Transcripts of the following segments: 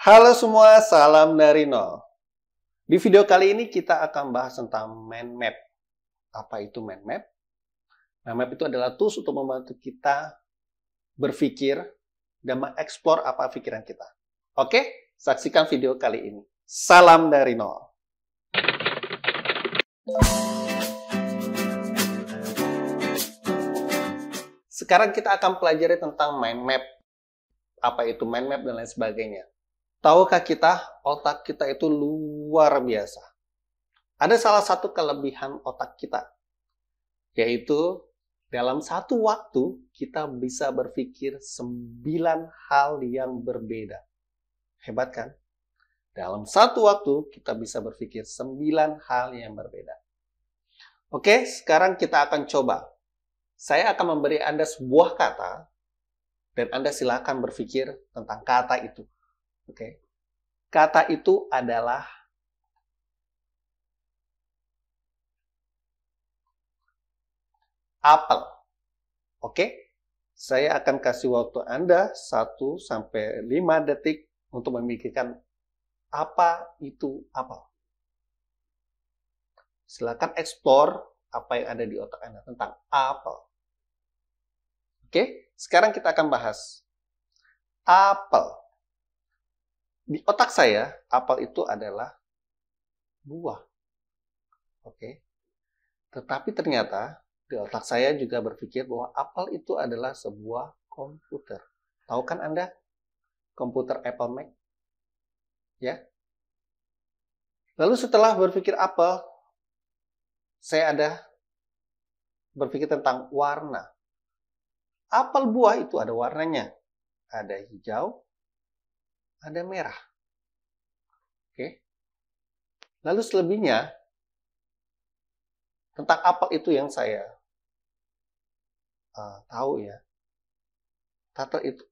Halo semua, salam dari nol. Di video kali ini kita akan bahas tentang mind map. Apa itu mind map? Mind map itu adalah tools untuk membantu kita berpikir dan mengeksplor apa pikiran kita. Oke, saksikan video kali ini. Salam dari nol. Sekarang kita akan pelajari tentang mind map. Apa itu mind map dan lain sebagainya. Tahukah kita, otak kita itu luar biasa. Ada salah satu kelebihan otak kita, yaitu dalam satu waktu kita bisa berpikir 9 hal yang berbeda. Hebat kan? Dalam satu waktu kita bisa berpikir 9 hal yang berbeda. Oke, sekarang kita akan coba. Saya akan memberi Anda sebuah kata, dan Anda silakan berpikir tentang kata itu. Oke. Kata itu adalah apel. Oke? Saya akan kasih waktu Anda 1 sampai 5 detik untuk memikirkan apa itu apel. Silakan explore apa yang ada di otak Anda tentang apel. Oke? Sekarang kita akan bahas apel. Di otak saya, apel itu adalah buah. Oke. Tetapi ternyata di otak saya juga berpikir bahwa apel itu adalah sebuah komputer. Tahu kan Anda? Komputer Apple Mac? Ya. Lalu setelah berpikir apel, saya ada berpikir tentang warna. Apel buah itu ada warnanya. Ada hijau, ada merah. Oke. Lalu selebihnya, tentang apel itu yang saya tahu ya.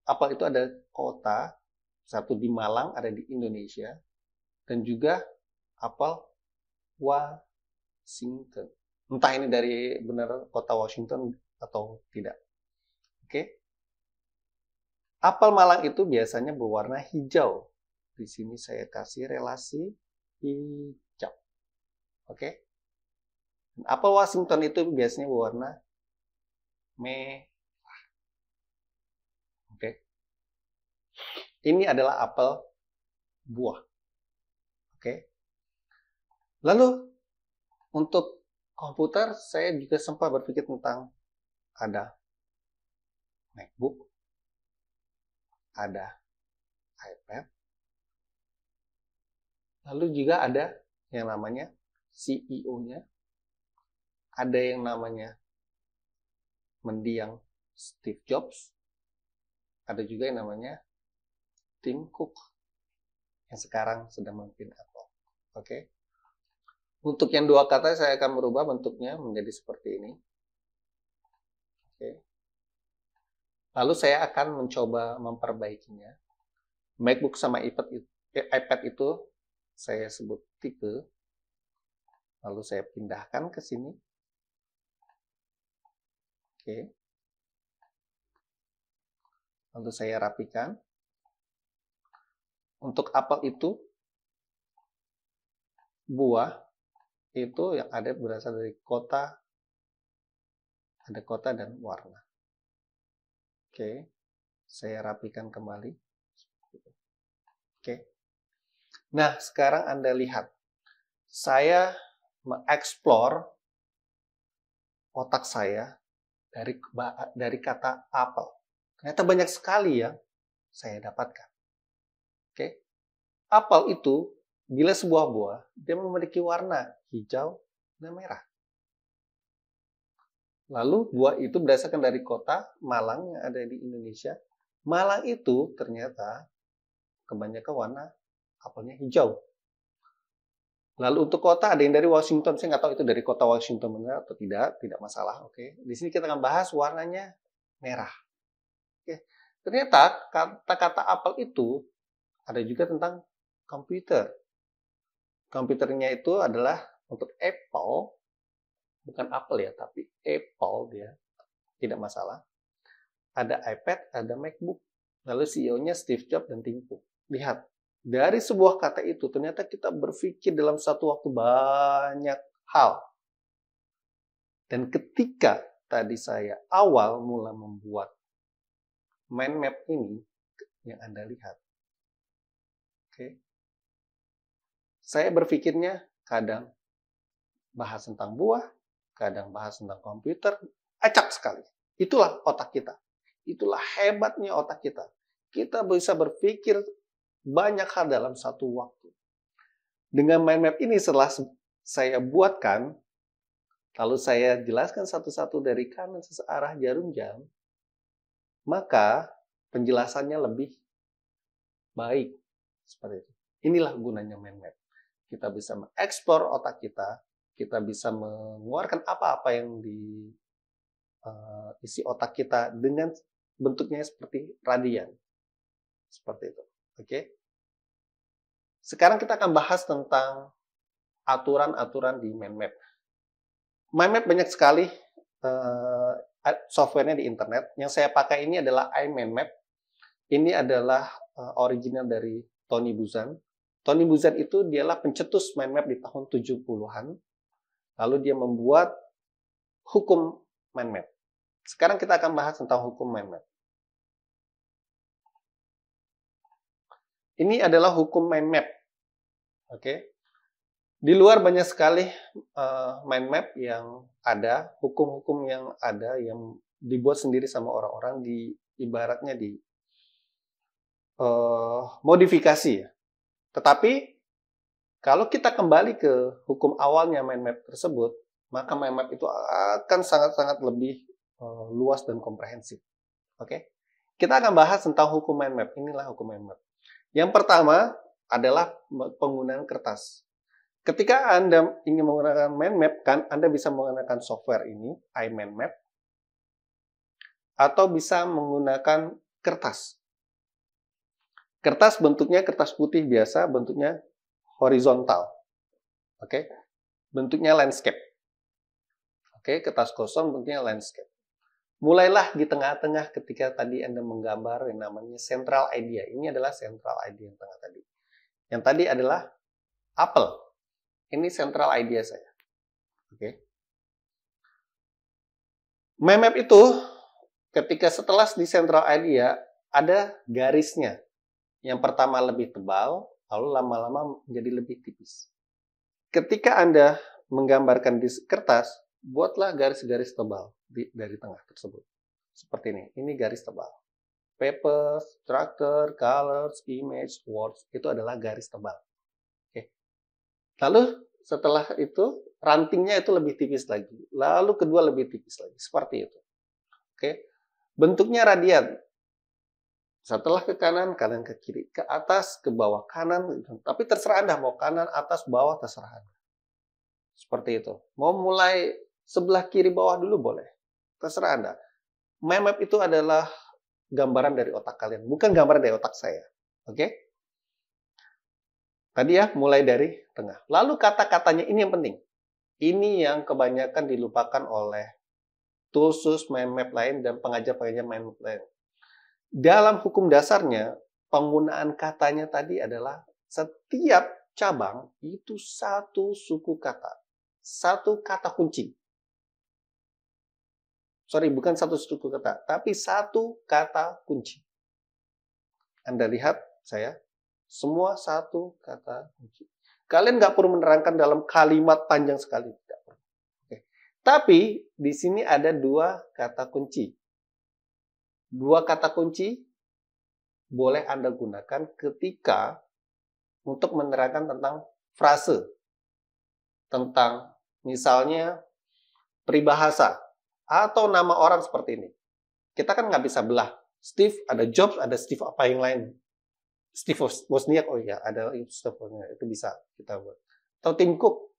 Apel itu ada kota, satu di Malang, ada di Indonesia, dan juga apel Washington. Entah ini dari benar kota Washington atau tidak. Oke. Apel Malang itu biasanya berwarna hijau. Di sini saya kasih relasi hijau. Oke. Apel Washington itu biasanya berwarna merah. Oke. Ini adalah apel buah. Oke. Lalu untuk komputer saya juga sempat berpikir tentang ada MacBook, ada iPad, lalu juga ada yang namanya CEO-nya, ada yang namanya mendiang Steve Jobs, ada juga yang namanya Tim Cook yang sekarang sedang memimpin Apple. Oke. Untuk yang dua kata saya akan merubah bentuknya menjadi seperti ini. Oke. Lalu saya akan mencoba memperbaikinya. MacBook sama iPad itu saya sebut tipe. Lalu saya pindahkan ke sini. Oke. Lalu saya rapikan. Untuk apel itu, buah itu yang ada berasal dari kota, ada kota dan warna. Oke. Saya rapikan kembali. Oke. Nah, sekarang Anda lihat. Saya mengeksplor otak saya dari kata apel. Ternyata banyak sekali yang saya dapatkan. Oke. Apel itu, bila sebuah buah, dia memiliki warna hijau dan merah. Lalu buah itu berdasarkan dari kota Malang yang ada di Indonesia. Malang itu ternyata kebanyakan warna apelnya hijau. Lalu untuk kota ada yang dari Washington, saya nggak tahu itu dari kota Washington benar atau tidak masalah. Oke, di sini kita akan bahas warnanya merah. Oke, ternyata kata-kata apel itu ada juga tentang komputer. Komputernya itu adalah untuk Apple, bukan Apple ya, tapi Apple dia, tidak masalah. Ada iPad, ada MacBook. Lalu CEO-nya Steve Jobs dan Tim Cook. Lihat, Dari sebuah kata itu, ternyata kita berpikir dalam satu waktu banyak hal. Dan ketika tadi saya awal mula membuat mind map ini, yang Anda lihat, saya berpikirnya kadang bahas tentang buah, kadang bahas tentang komputer, acak sekali. Itulah otak kita. Itulah hebatnya otak kita. Kita bisa berpikir banyak hal dalam satu waktu. Dengan mind map ini setelah saya buatkan, lalu saya jelaskan satu-satu dari kanan searah jarum jam, maka penjelasannya lebih baik. Seperti itu. Inilah gunanya mind map. Kita bisa mengeksplor otak kita bisa mengeluarkan apa-apa yang di isi otak kita dengan bentuknya seperti radian. Seperti itu. Oke? Sekarang kita akan bahas tentang aturan-aturan di mind map. Mind map banyak sekali softwarenya di internet. Yang saya pakai ini adalah iMindMap. Ini adalah original dari Tony Buzan. Tony Buzan itu dialah pencetus mind map di tahun 70-an. Lalu dia membuat hukum mind map. Sekarang kita akan bahas tentang hukum mind map. Ini adalah hukum mind map. Oke. Di luar banyak sekali mind map yang ada, hukum-hukum yang ada yang dibuat sendiri sama orang-orang ibaratnya di modifikasi ya. Tetapi kalau kita kembali ke hukum awalnya mind map tersebut, maka mind map itu akan sangat-sangat lebih luas dan komprehensif. Oke? Kita akan bahas tentang hukum mind map. Inilah hukum mind map. Yang pertama adalah penggunaan kertas. Ketika Anda ingin menggunakan mind map, kan Anda bisa menggunakan software ini, iMindMap, atau bisa menggunakan kertas. Kertas bentuknya kertas putih biasa, bentuknya horizontal. Oke. Bentuknya landscape. Oke, kertas kosong bentuknya landscape. Mulailah di tengah-tengah ketika tadi Anda menggambar yang namanya central idea. Ini adalah central idea yang tengah tadi. Yang tadi adalah apel. Ini central idea saya. Oke. Mind map itu ketika setelah di central idea ada garisnya. Yang pertama lebih tebal, lalu lama-lama menjadi lebih tipis. Ketika Anda menggambarkan di kertas, buatlah garis-garis tebal dari tengah tersebut. Seperti ini. Ini garis tebal. Paper, structure, colors, image, words, itu adalah garis tebal. Oke. Lalu setelah itu, rantingnya itu lebih tipis lagi. Lalu kedua lebih tipis lagi. Seperti itu. Oke. Bentuknya radian. Setelah ke kanan, kanan ke kiri. Ke atas, ke bawah, kanan. Tapi terserah Anda. Mau kanan, atas, bawah, terserah Anda. Seperti itu. Mau mulai sebelah kiri bawah dulu boleh. Terserah Anda. Mind map itu adalah gambaran dari otak kalian. Bukan gambaran dari otak saya. Oke? Tadi ya, mulai dari tengah. Lalu kata-katanya ini yang penting. Ini yang kebanyakan dilupakan oleh tools mind map lain dan pengajar-pengajar mind map lain. Dalam hukum dasarnya, penggunaan katanya tadi adalah setiap cabang itu satu suku kata. Satu kata kunci. Sorry, bukan satu suku kata, tapi satu kata kunci. Anda lihat saya, semua satu kata kunci. Kalian nggak perlu menerangkan dalam kalimat panjang sekali. Tidak perlu. Oke. Tapi di sini ada dua kata kunci. Dua kata kunci boleh Anda gunakan ketika untuk menerangkan tentang frase. Tentang misalnya peribahasa atau nama orang seperti ini. Kita kan nggak bisa belah. Steve, ada Jobs, ada Steve apa yang lain. Steve Wozniak, oh iya, ada Steve Wozniak, itu bisa kita buat. Atau Tim Cook.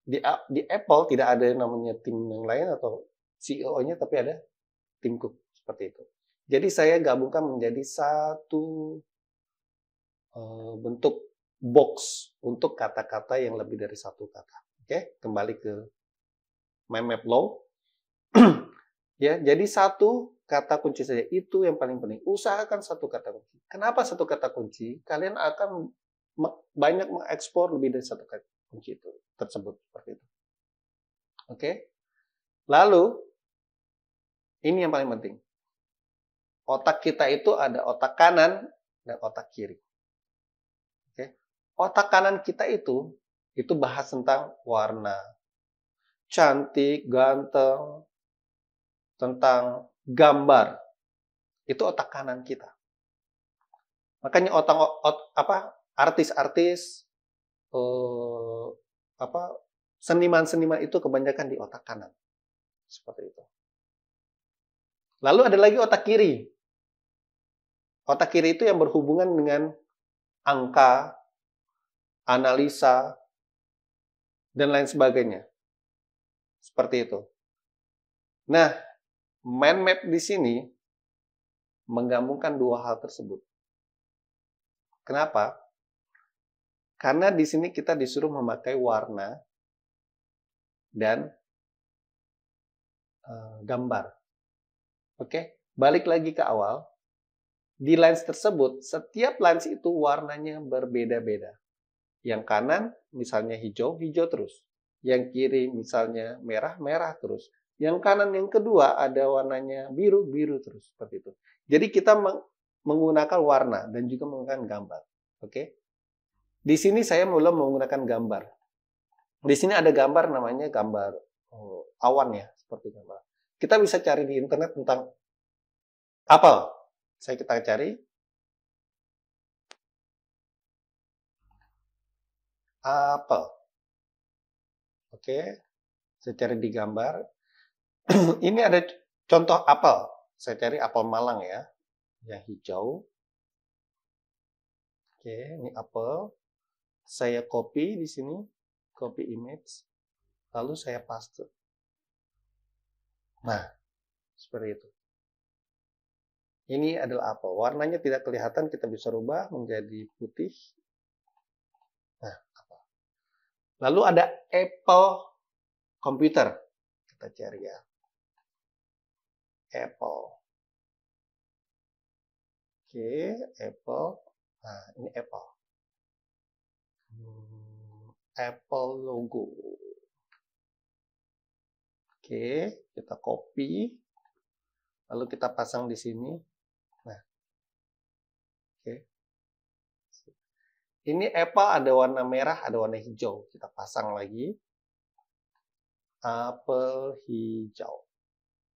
Di Apple tidak ada yang namanya tim yang lain atau CEO-nya, tapi ada Tim Cook. Seperti itu. Jadi saya gabungkan menjadi satu bentuk box untuk kata-kata yang lebih dari satu kata. Oke, kembali ke mind map law. Ya, jadi satu kata kunci saja itu yang paling penting. Usahakan satu kata kunci. Kenapa satu kata kunci? Kalian akan banyak mengekspor lebih dari satu kata kunci itu tersebut seperti itu. Oke. Lalu ini yang paling penting. Otak kita itu ada otak kanan dan otak kiri. Oke. Otak kanan kita itu bahas tentang warna, cantik, ganteng, tentang gambar. Itu otak kanan kita. Makanya artis-artis, seniman-seniman itu kebanyakan di otak kanan. Seperti itu. Lalu ada lagi otak kiri. Otak kiri itu yang berhubungan dengan angka, analisa, dan lain sebagainya. Seperti itu. Nah, mind map di sini menggabungkan dua hal tersebut. Kenapa? Karena di sini kita disuruh memakai warna dan gambar. Oke, balik lagi ke awal. Di lens tersebut, setiap lens itu warnanya berbeda-beda. Yang kanan misalnya hijau, hijau terus. Yang kiri misalnya merah, merah terus. Yang kanan yang kedua ada warnanya biru, biru terus. Seperti itu. Jadi kita menggunakan warna dan juga menggunakan gambar. Oke. Di sini saya mulai menggunakan gambar. Di sini ada gambar namanya gambar awan ya, seperti gambar. Kita bisa cari di internet tentang apel. Kita cari apel. Oke. Saya cari di gambar. Ini ada contoh apel. Saya cari apel Malang ya, yang hijau. Oke, ini apel. Saya copy di sini, copy image, lalu saya paste. Nah, seperti itu. Ini adalah apel. Warnanya tidak kelihatan, kita bisa rubah menjadi putih. Nah, apel. Lalu ada Apple komputer. Kita cari ya. Apple. Oke, Apple. Nah, ini Apple. Apple logo. Oke, kita copy. Lalu kita pasang di sini. Nah. Oke. Ini Apple ada warna merah, ada warna hijau. Kita pasang lagi. Apel hijau.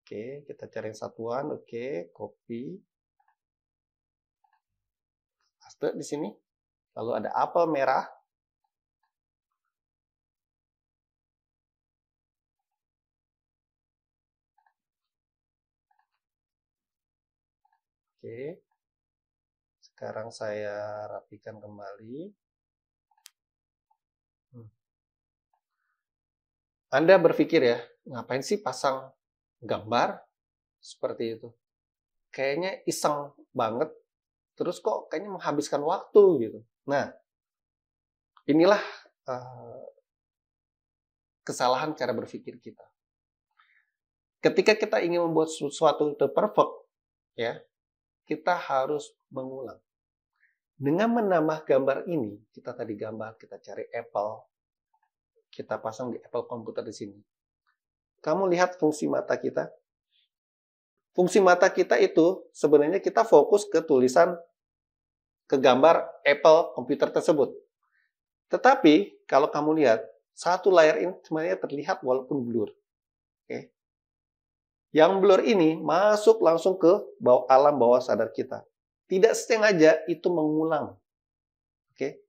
Oke, kita cari satuan. Oke, copy. Paste di sini. Lalu ada apel merah. Oke. Sekarang saya rapikan kembali. Anda berpikir ya, ngapain sih pasang gambar seperti itu? Kayaknya iseng banget, terus kok kayaknya menghabiskan waktu gitu. Nah, inilah kesalahan cara berpikir kita. Ketika kita ingin membuat sesuatu itu perfect, ya, kita harus mengulang. Dengan menambah gambar ini, kita tadi gambar, kita cari Apple, kita pasang di Apple komputer di sini. Kamu lihat fungsi mata kita? Fungsi mata kita itu sebenarnya kita fokus ke tulisan, ke gambar Apple komputer tersebut. Tetapi kalau kamu lihat, satu layar ini sebenarnya terlihat walaupun blur. Oke. Yang blur ini masuk langsung ke alam bawah sadar kita. Tidak sengaja itu mengulang. Oke.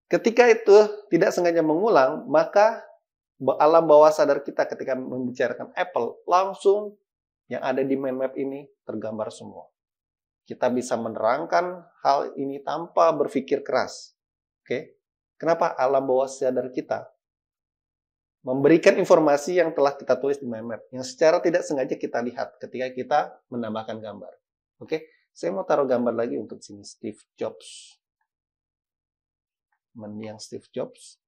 Ketika itu tidak sengaja mengulang, maka alam bawah sadar kita ketika membicarakan Apple, langsung yang ada di mind map ini tergambar semua. Kita bisa menerangkan hal ini tanpa berpikir keras. Oke. Kenapa? Alam bawah sadar kita memberikan informasi yang telah kita tulis di mind map, yang secara tidak sengaja kita lihat ketika kita menambahkan gambar. Oke. Saya mau taruh gambar lagi untuk sini, Steve Jobs. Mendiang Steve Jobs.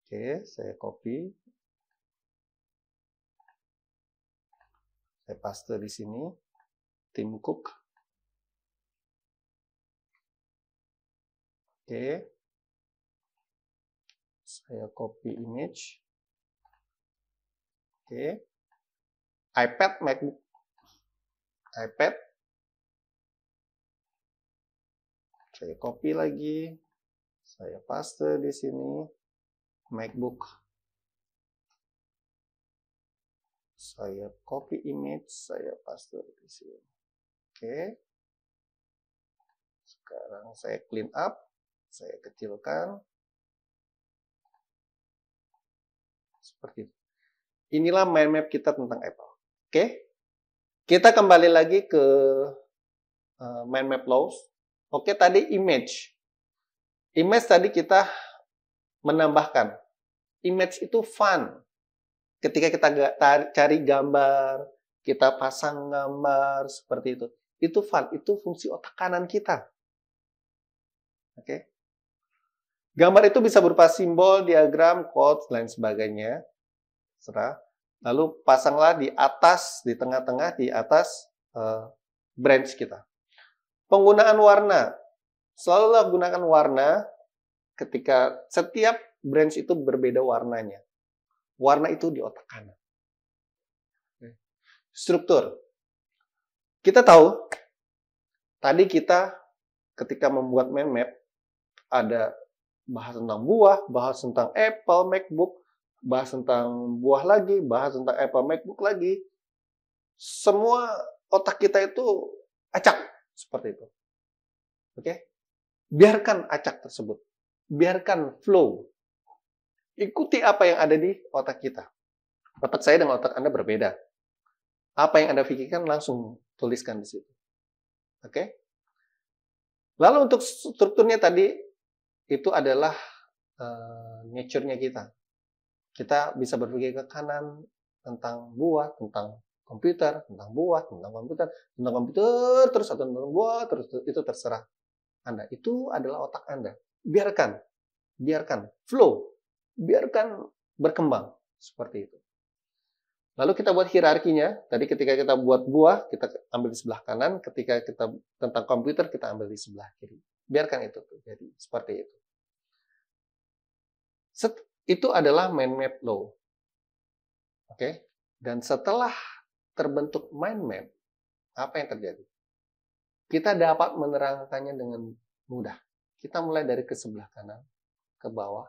Oke, saya copy. Saya paste di sini. Tim Cook. Oke. Saya copy image. Oke. iPad, MacBook. iPad. Saya copy lagi. Saya paste di sini. MacBook. Saya copy image, saya paste di sini. Oke. Sekarang saya clean up. Saya kecilkan. Seperti itu. Inilah mind map kita tentang Apple. Oke. Kita kembali lagi ke mind map laws. Oke, tadi image. Image tadi kita menambahkan. Image itu fun. Ketika kita cari gambar, kita pasang gambar seperti itu. Itu fun, itu fungsi otak kanan kita. Oke. Gambar itu bisa berupa simbol, diagram, quotes, lain sebagainya. Lalu pasanglah di atas, di tengah-tengah, di atas branch kita. Penggunaan warna. Selalulah gunakan warna ketika setiap branch itu berbeda warnanya. Warna itu di otak kanan. Struktur. Kita tahu, tadi kita ketika membuat mind map, ada bahas tentang buah, bahas tentang Apple, MacBook, bahas tentang buah lagi, bahas tentang Apple, MacBook lagi. Semua otak kita itu acak. Seperti itu. Oke? Biarkan acak tersebut. Biarkan flow. Ikuti apa yang ada di otak kita. Otak saya dengan otak Anda berbeda. Apa yang Anda pikirkan langsung tuliskan di situ. Oke? Lalu untuk strukturnya tadi, itu adalah nature-nya kita. Kita bisa berpikir ke kanan tentang buah, tentang komputer, tentang buah, tentang komputer terus atau tentang buah terus, itu terserah Anda. Itu adalah otak Anda. Biarkan flow. Biarkan berkembang seperti itu. Lalu kita buat hierarkinya. Tadi ketika kita buat buah, kita ambil di sebelah kanan. Ketika kita tentang komputer, kita ambil di sebelah kiri. Biarkan itu terjadi seperti itu. Itu adalah mind map law. Oke? Dan setelah terbentuk mind map, apa yang terjadi? Kita dapat menerangkannya dengan mudah. Kita mulai dari ke sebelah kanan, ke bawah.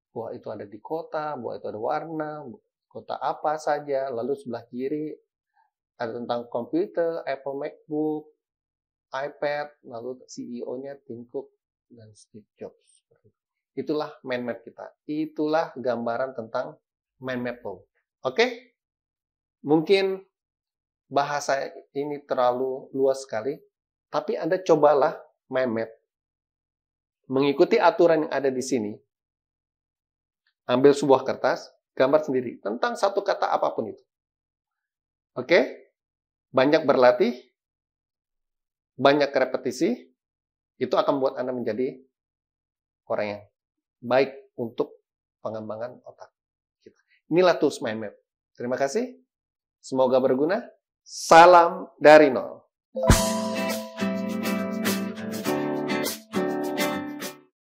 Buah itu ada di kota, buah itu ada warna, kota apa saja, lalu sebelah kiri ada tentang komputer, Apple, MacBook, iPad, lalu CEO-nya Tim Cook dan Steve Jobs. Itulah mind map kita. Itulah gambaran tentang mind map law. Oke? Mungkin bahasa ini terlalu luas sekali, tapi Anda cobalah mind map. Mengikuti aturan yang ada di sini. Ambil sebuah kertas, gambar sendiri tentang satu kata apapun itu. Oke? Banyak berlatih, banyak repetisi, itu akan membuat Anda menjadi orang yang baik untuk pengembangan otak kita. Inilah tools mind map. Terima kasih. Semoga berguna. Salam dari nol.